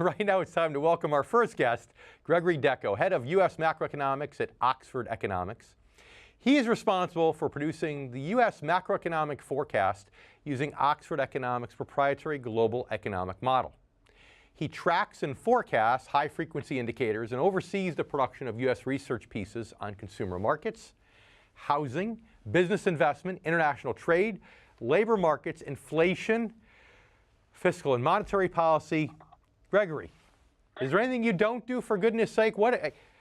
Right now, it's time to welcome our first guest, Gregory Deco, head of U.S. macroeconomics at Oxford Economics. He is responsible for producing the U.S. macroeconomic forecast using Oxford Economics' proprietary global economic model. He tracks and forecasts high-frequency indicators and oversees the production of U.S. research pieces on consumer markets, housing, business investment, international trade, labor markets, inflation, fiscal and monetary policy. Gregory, is there anything you don't do, for goodness sake?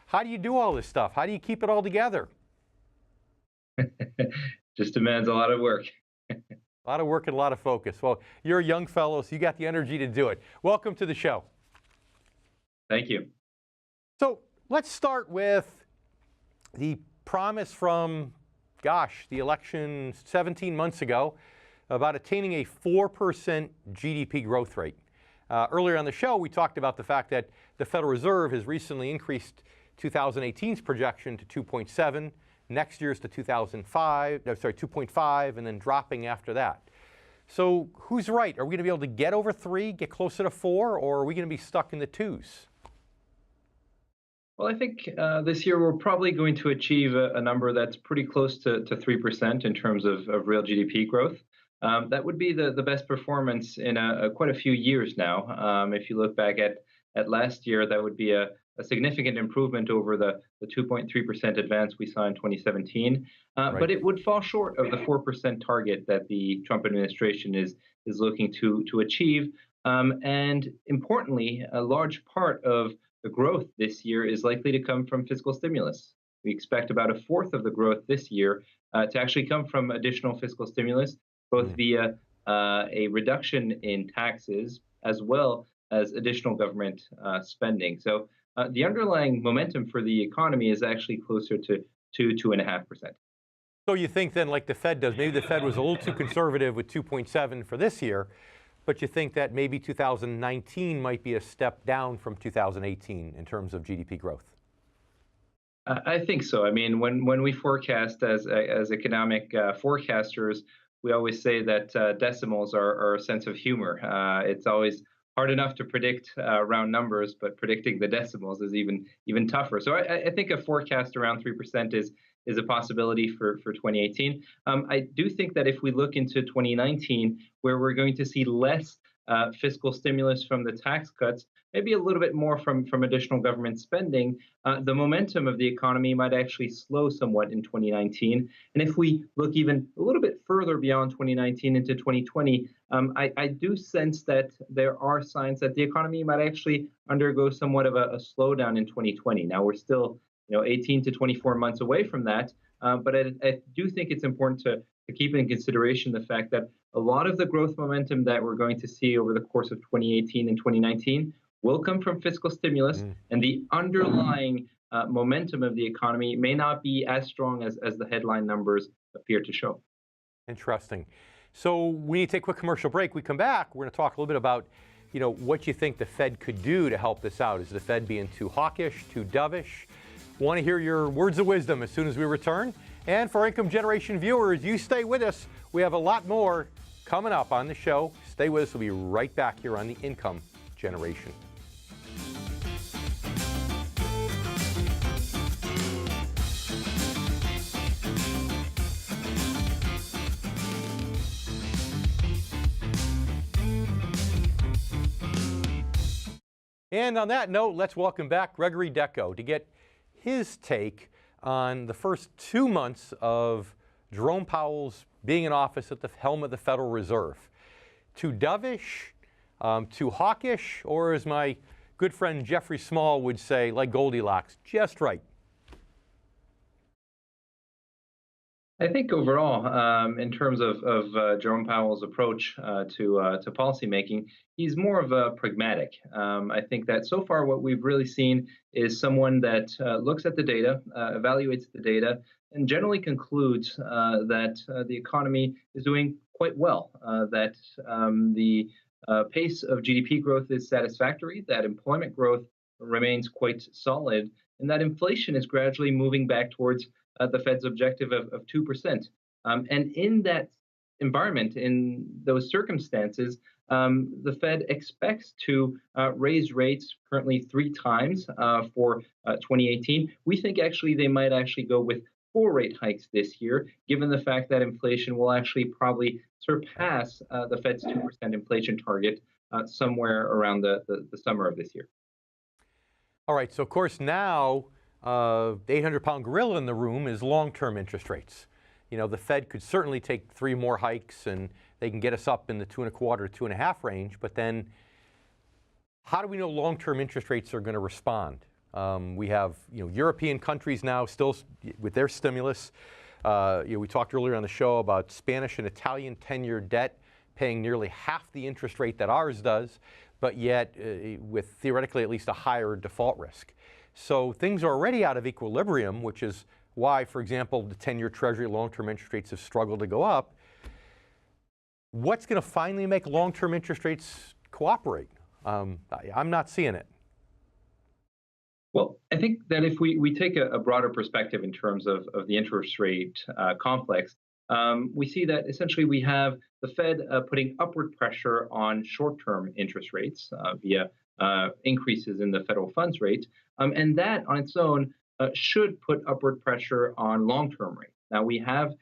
How do you do all this stuff? How do you keep it all together? Just demands a lot of work. A lot of work and a lot of focus. Well, you're a young fellow, so you got the energy to do it. Welcome to the show. Thank you. So let's start with the promise from, the election 17 months ago about attaining a 4% GDP growth rate. Earlier on the show, we talked about the fact that the Federal Reserve has recently increased 2018's projection to 2.7, next year's to 2.5, and then dropping after that. So who's right? Are we going to be able to get over 3, get closer to 4, or are we going to be stuck in the 2s? Well, I think this year we're probably going to achieve a number that's pretty close to 3% in terms of real GDP growth. That would be the best performance in quite a few years now. If you look back at last year, that would be a significant improvement over the 2.3% advance we saw in 2017. Right. But it would fall short of the 4% target that the Trump administration is looking to achieve. And importantly, a large part of the growth this year is likely to come from fiscal stimulus. We expect about a fourth of the growth this year to actually come from additional fiscal stimulus, both via a reduction in taxes as well as additional government spending. So the underlying momentum for the economy is actually closer to 2.5%. So you think then, like the Fed does, maybe the Fed was a little too conservative with 2.7 for this year, but you think that maybe 2019 might be a step down from 2018 in terms of GDP growth? I think so. I mean, when we forecast as economic forecasters, we always say that decimals are a sense of humor. It's always hard enough to predict round numbers, but predicting the decimals is even tougher. So I think a forecast around 3% is a possibility for 2018. I do think that if we look into 2019, where we're going to see less fiscal stimulus from the tax cuts, maybe a little bit more from additional government spending, the momentum of the economy might actually slow somewhat in 2019. And if we look even a little bit further beyond 2019 into 2020, I do sense that there are signs that the economy might actually undergo somewhat of a slowdown in 2020. Now, we're still 18 to 24 months away from that, but I do think it's important to keep in consideration the fact that a lot of the growth momentum that we're going to see over the course of 2018 and 2019 will come from fiscal stimulus, and the underlying momentum of the economy may not be as strong as the headline numbers appear to show. Interesting. So we need to take a quick commercial break. We come back, we're going to talk a little bit about what you think the Fed could do to help this out. Is the Fed being too hawkish, too dovish? Want to hear your words of wisdom as soon as we return. And for Income Generation viewers, you stay with us. We have a lot more coming up on the show. Stay with us. We'll be right back here on the Income Generation. And on that note, let's welcome back Gregory Deco to get his take on the first 2 months of Jerome Powell's being in office at the helm of the Federal Reserve. Too dovish, too hawkish, or as my good friend Jeffrey Small would say, like Goldilocks, just right? I think overall, in terms of Jerome Powell's approach to policymaking, he's more of a pragmatic. I think that so far what we've really seen is someone that looks at the data, evaluates the data, and generally concludes that the economy is doing quite well, that the pace of GDP growth is satisfactory, that employment growth remains quite solid, and that inflation is gradually moving back towards the Fed's objective of 2%. And in that environment, in those circumstances, The Fed expects to raise rates currently 3 times for 2018. We think actually they might actually go with 4 rate hikes this year, given the fact that inflation will actually probably surpass the Fed's 2% inflation target somewhere around the summer of this year. All right, so of course now the 800-pound gorilla in the room is long-term interest rates. You know, the Fed could certainly take 3 more hikes and they can get us up in the 2.25 to 2.5 range, but then how do we know long-term interest rates are going to respond? We have, European countries now still with their stimulus. We talked earlier on the show about Spanish and Italian 10-year debt paying nearly half the interest rate that ours does, but yet with theoretically at least a higher default risk. So things are already out of equilibrium, which is why, for example, the 10-year Treasury long-term interest rates have struggled to go up. What's going to finally make long-term interest rates cooperate? I'm not seeing it. Well, I think that if we take a broader perspective in terms of the interest rate complex, we see that essentially we have the Fed putting upward pressure on short-term interest rates via increases in the federal funds rate, and that on its own should put upward pressure on long-term rates. Now, we have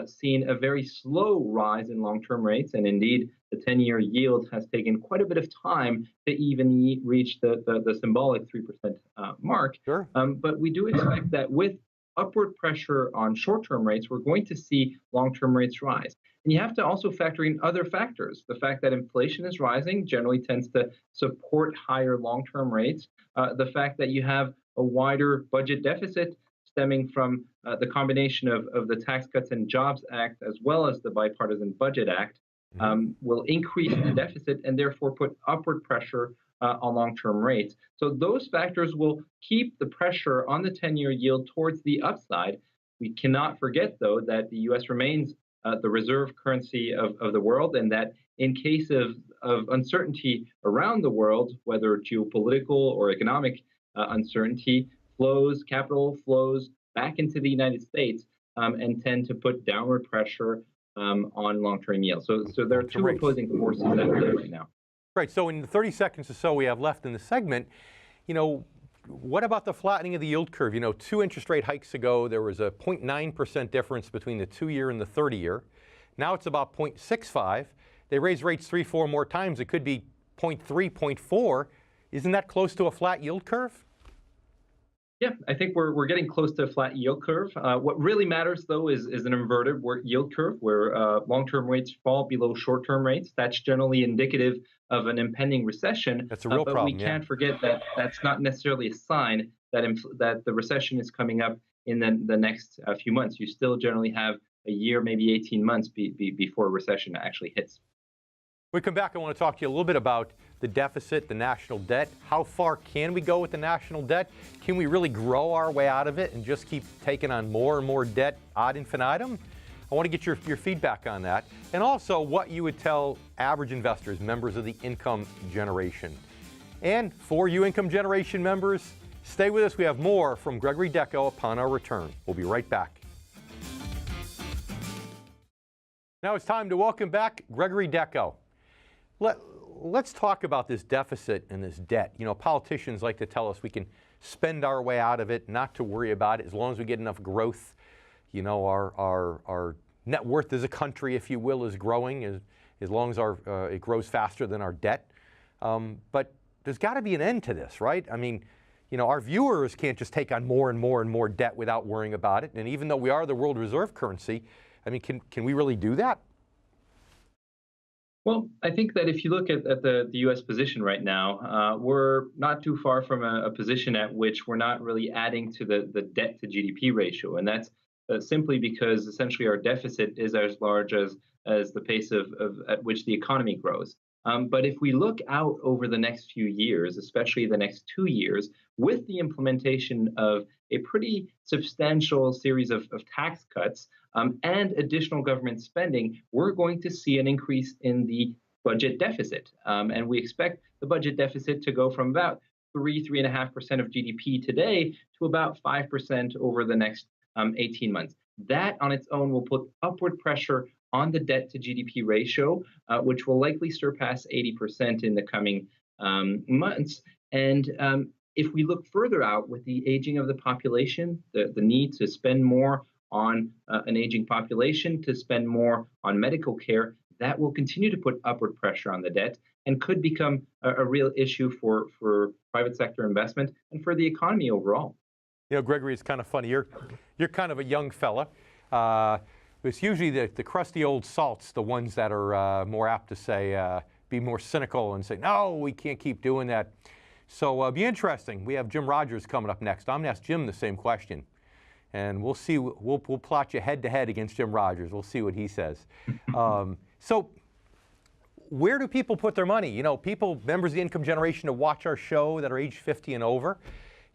seen a very slow rise in long-term rates, and indeed, the 10-year yield has taken quite a bit of time to even reach the symbolic 3% mark. Sure. But we do expect that with upward pressure on short-term rates, we're going to see long-term rates rise. And you have to also factor in other factors. The fact that inflation is rising generally tends to support higher long-term rates. The fact that you have a wider budget deficit stemming from the combination of the Tax Cuts and Jobs Act as well as the Bipartisan Budget Act will increase the deficit and therefore put upward pressure on long-term rates. So those factors will keep the pressure on the 10-year yield towards the upside. We cannot forget, though, that the U.S. remains the reserve currency of the world, and that in case of uncertainty around the world, whether geopolitical or economic uncertainty, capital flows back into the United States and tend to put downward pressure on long-term yields. So there are two opposing forces at play right now. Right. So in the 30 seconds or so we have left in the segment, what about the flattening of the yield curve? 2 interest rate hikes ago, there was a 0.9% difference between the 2-year and the 30-year. Now it's about 0.65. They raised rates 3-4 more times. It could be 0.3, 0.4. Isn't that close to a flat yield curve? Yeah, I think we're getting close to a flat yield curve. What really matters, though, is an inverted yield curve where long-term rates fall below short-term rates. That's generally indicative of an impending recession. That's a real problem. But we can't forget that that's not necessarily a sign that the recession is coming up in the next few months. You still generally have a year, maybe 18 months before a recession actually hits. When we come back, I want to talk to you a little bit about the deficit, the national debt. How far can we go with the national debt? Can we really grow our way out of it and just keep taking on more and more debt ad infinitum? I want to get your feedback on that. And also what you would tell average investors, members of the income generation. And for you income generation members, stay with us. We have more from Gregory Deco upon our return. We'll be right back. Now it's time to welcome back Gregory Deco. Let's talk about this deficit and this debt. Politicians like to tell us we can spend our way out of it, not to worry about it, as long as we get enough growth. Our net worth as a country, if you will, is growing as long as it grows faster than our debt. But there's got to be an end to this, right? I mean, our viewers can't just take on more and more and more debt without worrying about it. And even though we are the world reserve currency, I mean, can we really do that? Well, I think that if you look at the U.S. position right now, we're not too far from a position at which we're not really adding to the debt to GDP ratio. And that's simply because essentially our deficit is as large as the pace at which the economy grows. But if we look out over the next few years, especially the next 2 years, with the implementation of a pretty substantial series of tax cuts and additional government spending, we're going to see an increase in the budget deficit. And we expect the budget deficit to go from about 3.5% of GDP today to about 5% over the next 18 months. That on its own will put upward pressure on the debt to GDP ratio, which will likely surpass 80% in the coming months. And if we look further out with the aging of the population, the need to spend more on an aging population, to spend more on medical care, that will continue to put upward pressure on the debt and could become a real issue for private sector investment and for the economy overall. You know, Gregory, it's kind of funny. You're kind of a young fella. It's usually the crusty old salts, the ones that are more apt to say, be more cynical and say, no, we can't keep doing that. So it'll be interesting. We have Jim Rogers coming up next. I'm going to ask Jim the same question. And we'll see, we'll plot you head to head against Jim Rogers. We'll see what he says. So where do people put their money? You know, people, members of the income generation that watch our show that are age 50 and over,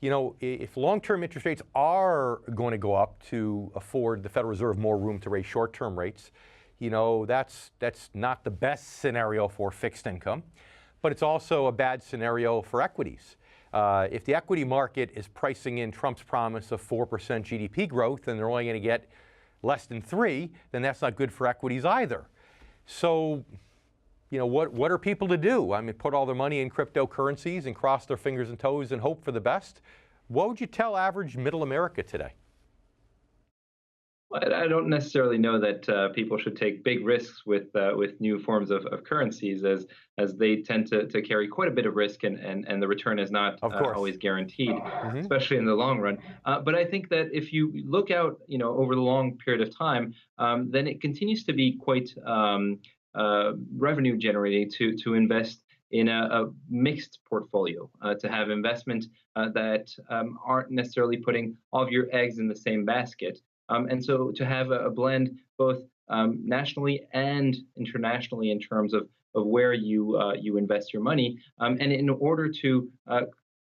you know, if long-term interest rates are going to go up to afford the Federal Reserve more room to raise short-term rates, you know, that's not the best scenario for fixed income, but it's also a bad scenario for equities. If the equity market is pricing in Trump's promise of 4% GDP growth and they're only going to get less than 3%, then that's not good for equities either. So, you know, what are people to do? I mean, put all their money in cryptocurrencies and cross their fingers and toes and hope for the best? What would you tell average middle America today? Well, I don't necessarily know that people should take big risks with new forms of currencies, as they tend to carry quite a bit of risk, and the return is not always guaranteed, especially in the long run. But I think that if you look out, you know, over the long period of time, then it continues to be quite revenue generating to invest in a mixed portfolio, to have investment that aren't necessarily putting all of your eggs in the same basket. And so to have a blend both nationally and internationally in terms of where you invest your money, and in order to,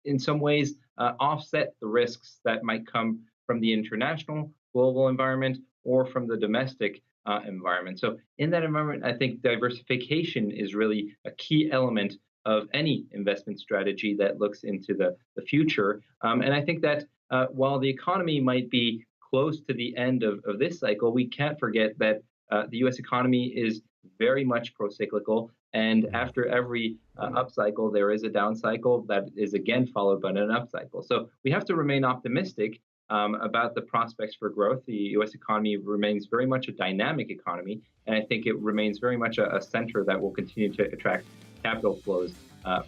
in some ways, offset the risks that might come from the international global environment or from the domestic environment. So in that environment, I think diversification is really a key element of any investment strategy that looks into the future. And I think that while the economy might be close to the end of this cycle, we can't forget that the U.S. economy is very much pro-cyclical. And after every upcycle, there is a down cycle that is again followed by an upcycle. So we have to remain optimistic about the prospects for growth. The U.S. economy remains very much a dynamic economy, and I think it remains very much a center that will continue to attract capital flows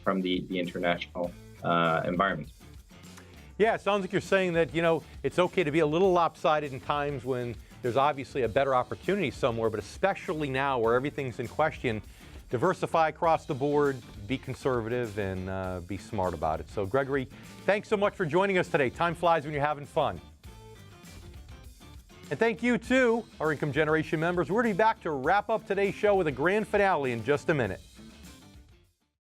from the international environment. Yeah, it sounds like you're saying that, you know, it's okay to be a little lopsided in times when there's obviously a better opportunity somewhere, but especially now where everything's in question, diversify across the board, be conservative, and be smart about it. So, Gregory, thanks so much for joining us today. Time flies when you're having fun. And thank you, too, our Income Generation members. We're going to be back to wrap up today's show with a grand finale in just a minute.